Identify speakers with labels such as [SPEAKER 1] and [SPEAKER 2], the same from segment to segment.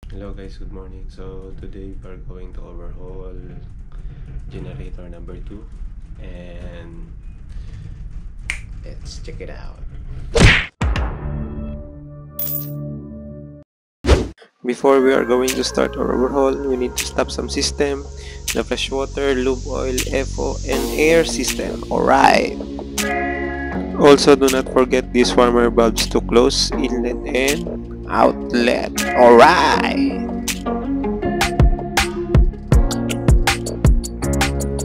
[SPEAKER 1] Hello guys, good morning. So today we're going to overhaul generator number 2 and let's check it out. Before we are going to start our overhaul, we need to stop some system, the fresh water, lube oil, FO, and air system. Alright! Also, do not forget these warmer bulbs to close, inlet, and outlet. Alright!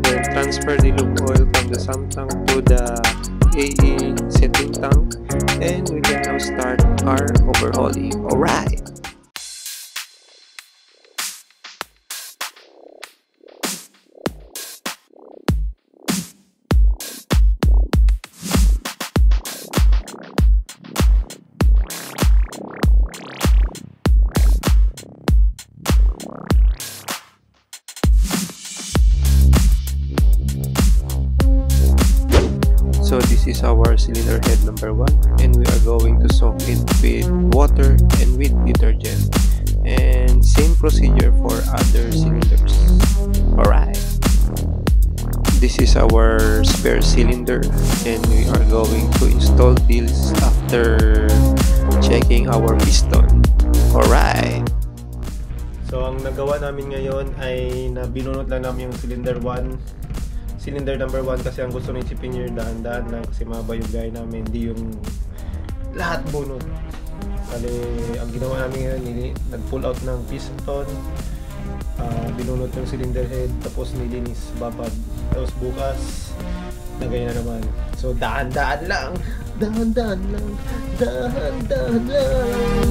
[SPEAKER 1] Then transfer the lube oil from the sump tank to the AA setting tank, and we can now start our overhauling. Alright! So this is our cylinder head number 1, and we are going to soak it with water and with detergent, and same procedure for other cylinders. Alright, this is our spare cylinder, and we are going to install this after checking our piston. Alright, so ang nagawa namin ngayon ay binunot lang namin yung cylinder number 1 kasi ang gusto ng engineer dahan-dahan lang kasi mahaba yung gaya namin, hindi yung lahat bunot. Kasi ang ginawa namin ngayon, nag-pull out ng piston, binunot yung cylinder head, tapos nilinis babad, tapos bukas lagay na naman. So dahan-dahan lang, dahan-dahan lang, dahan-dahan lang.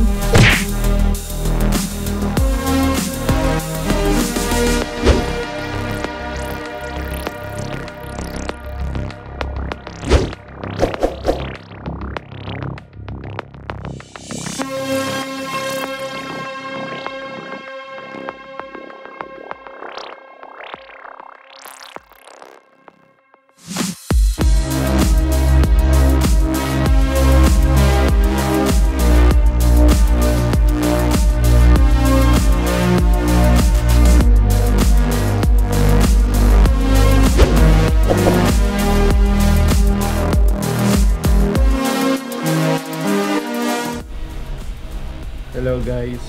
[SPEAKER 1] Hello guys,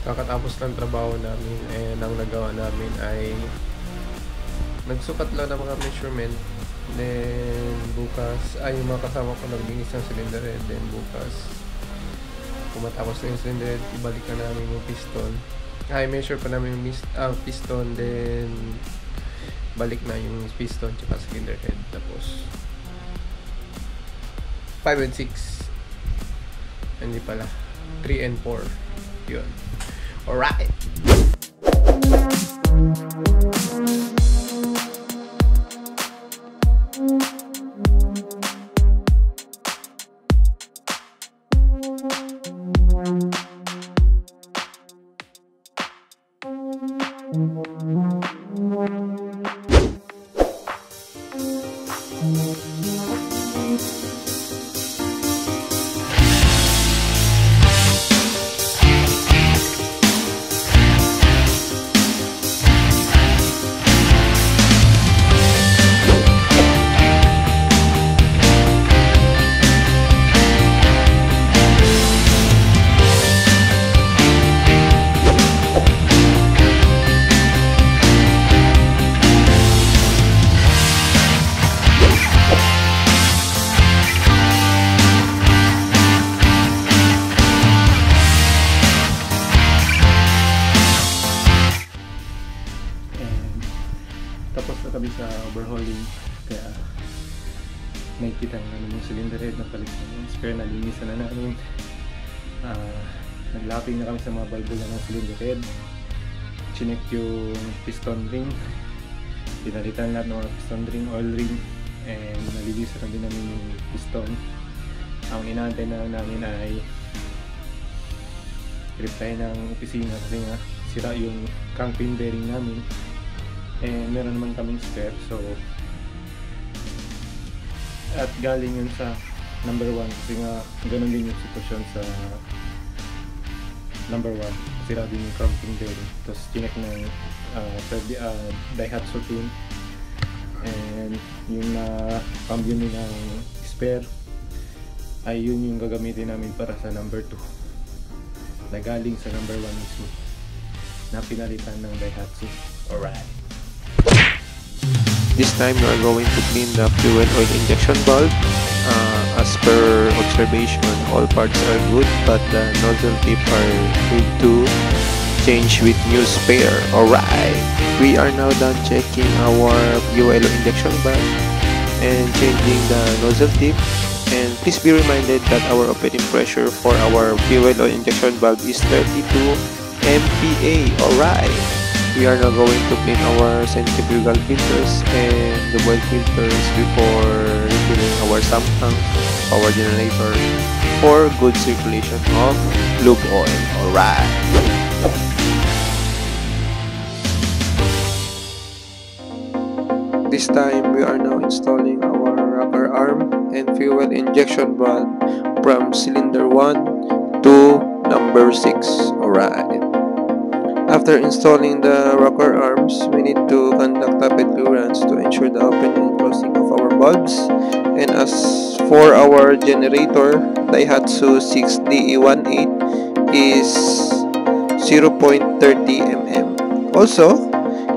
[SPEAKER 1] kakatapos ng trabaho namin, and ang nagawa namin ay nagsukat lang ng mga measurement, then bukas yung mga kasama ko naglinis ng cylinder head, then bukas kung matapos na yung cylinder head, ibalikan namin yung piston, measure pa namin yung piston, then balik na yung piston tsaka cylinder head, tapos 5 and 6, hindi pala 3 and 4 yun. Alright, tapos na kami sa overhauling, kaya nakikita namin yung cylinder head na palit na yung spare, nalinisan na namin. Naglapping na kami sa mga valvula ng cylinder head, chinek yung piston ring, pinalitan lahat ng mga piston ring, oil ring, and nalilisan na din namin yung piston. Ang inaantay na namin ay trip tayo ng opisina kasi nga sira yung crank pin bearing namin, and meron naman kaming spare, so at galing yun sa number 1 kasi nga ganun din yung sitwasyon sa
[SPEAKER 2] number 1, sira din yung cramping bearing. Tapos chinek ng Daihatsu team, and yung cambio ng spare ay yun yung gagamitin namin para sa number 2 na galing sa number 1 mismo na pinalitan ng Daihatsu. Alright.
[SPEAKER 1] This time we are going to clean the fuel oil injection valve. As per observation, all parts are good, but the nozzle tip are need to change with new spare. Alright, we are now done checking our fuel oil injection valve and changing the nozzle tip. And please be reminded that our operating pressure for our fuel oil injection valve is 32 MPa. Alright, we are now going to clean our centrifugal filters and the oil filters before refilling our sump tank, our generator, for good circulation of lube oil. Alright. This time we are now installing our rocker arm and fuel injection valve from cylinder 1 to number 6. Alright. After installing the rocker arms, we need to conduct rapid clearance to ensure the opening and closing of our valves. And as for our generator, Daihatsu 6DE18 is 0.30 mm. Also,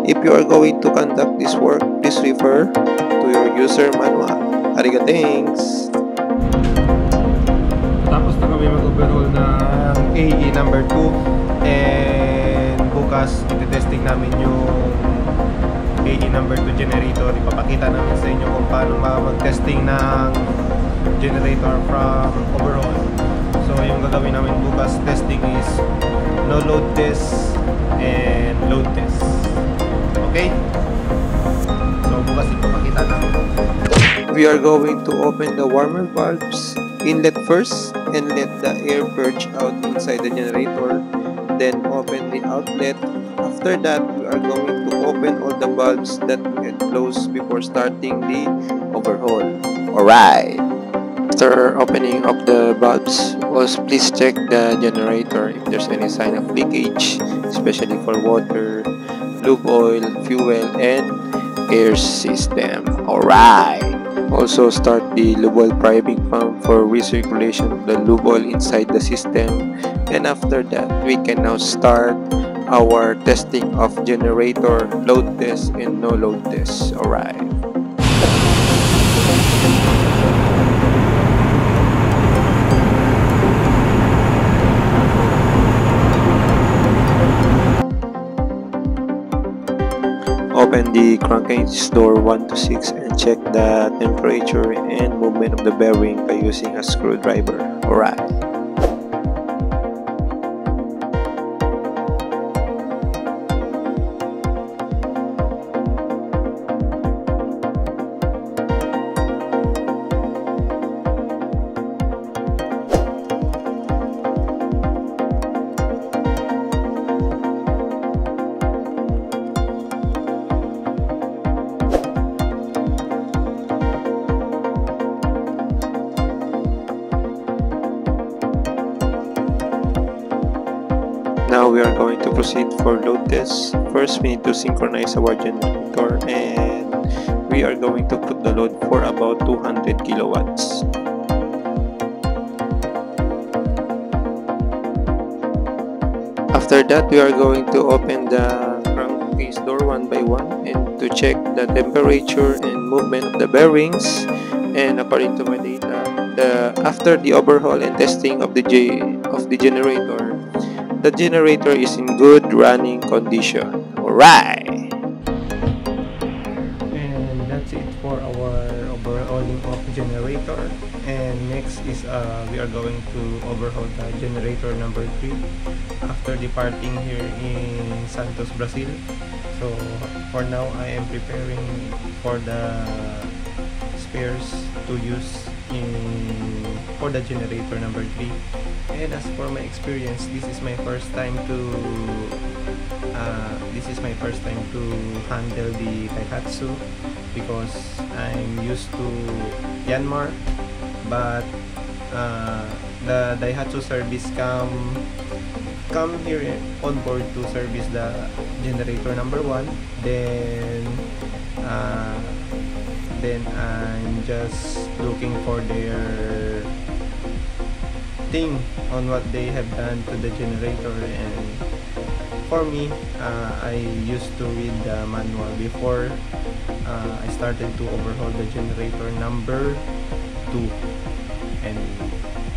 [SPEAKER 1] if you are going to conduct this work, please refer to your user manual. Ariga, thanks!
[SPEAKER 2] Tapos na kami mag-overhaul ng AE number 2, and bukas iti-testing namin yung AE number 2 generator. Ipapakita namin sa inyo kung paano mag-testing ng generator from overhaul. So yung gagawin namin bukas testing is no load test and load test. Okay? So bukas ipapakita namin.
[SPEAKER 1] We are going to open the warmer valves inlet first and let the air purge out inside the generator, then open the outlet. After that, we are going to open all the valves that we had closed before starting the overhaul. Alright! After opening of the valves, also please check the generator if there's any sign of leakage, especially for water, lube oil, fuel, and air system. Alright! Also start the lube oil priming pump for recirculation of the lube oil inside the system, and after that we can now start our testing of generator, load test and no load test. Alright. Open the crankcase door 1 to 6 and check the temperature and movement of the bearing by using a screwdriver. Alright. Now we are going to proceed for load test. First, we need to synchronize our generator, and we are going to put the load for about 200 kilowatts. After that, we are going to open the crankcase door one by one and to check the temperature and movement of the bearings. And according to my data, after the overhaul and testing of the generator, the generator is in good running condition. Alright!
[SPEAKER 2] And that's it for our overhauling of generator. And next is we are going to overhaul the generator number 3 after departing here in Santos, Brazil. So for now, I am preparing for the spares to use for the generator number 3. And as for my experience, this is my first time to handle the Daihatsu, because I'm used to Yanmar, but the Daihatsu service come come here on board to service the generator number 1. Then I'm just looking for their thing on what they have done to the generator. And for me, I used to read the manual before I started to overhaul the generator number 2. And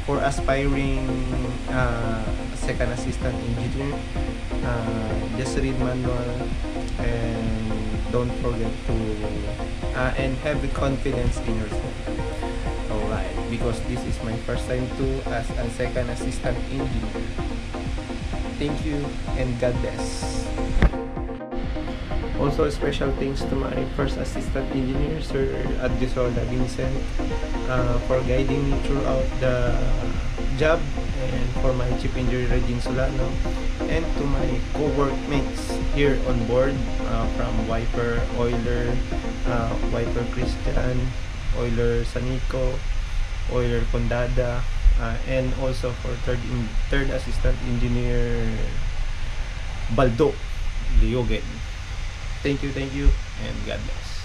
[SPEAKER 2] for aspiring second assistant engineer, just read manual and don't forget to and have the confidence in yourself. Alright, because this is my first time too as a second assistant engineer. Thank you and God bless. Also, special thanks to my first assistant engineer, Sir Adjusola Vincent, for guiding me throughout the job, and for my chief engineer Regine Solano, and to my co-workmates here on board, from Wiper Oiler, Wiper Christian, Oiler Sanico, Oiler Condada, and also for third assistant engineer Baldo Liogen. Thank you, and God bless.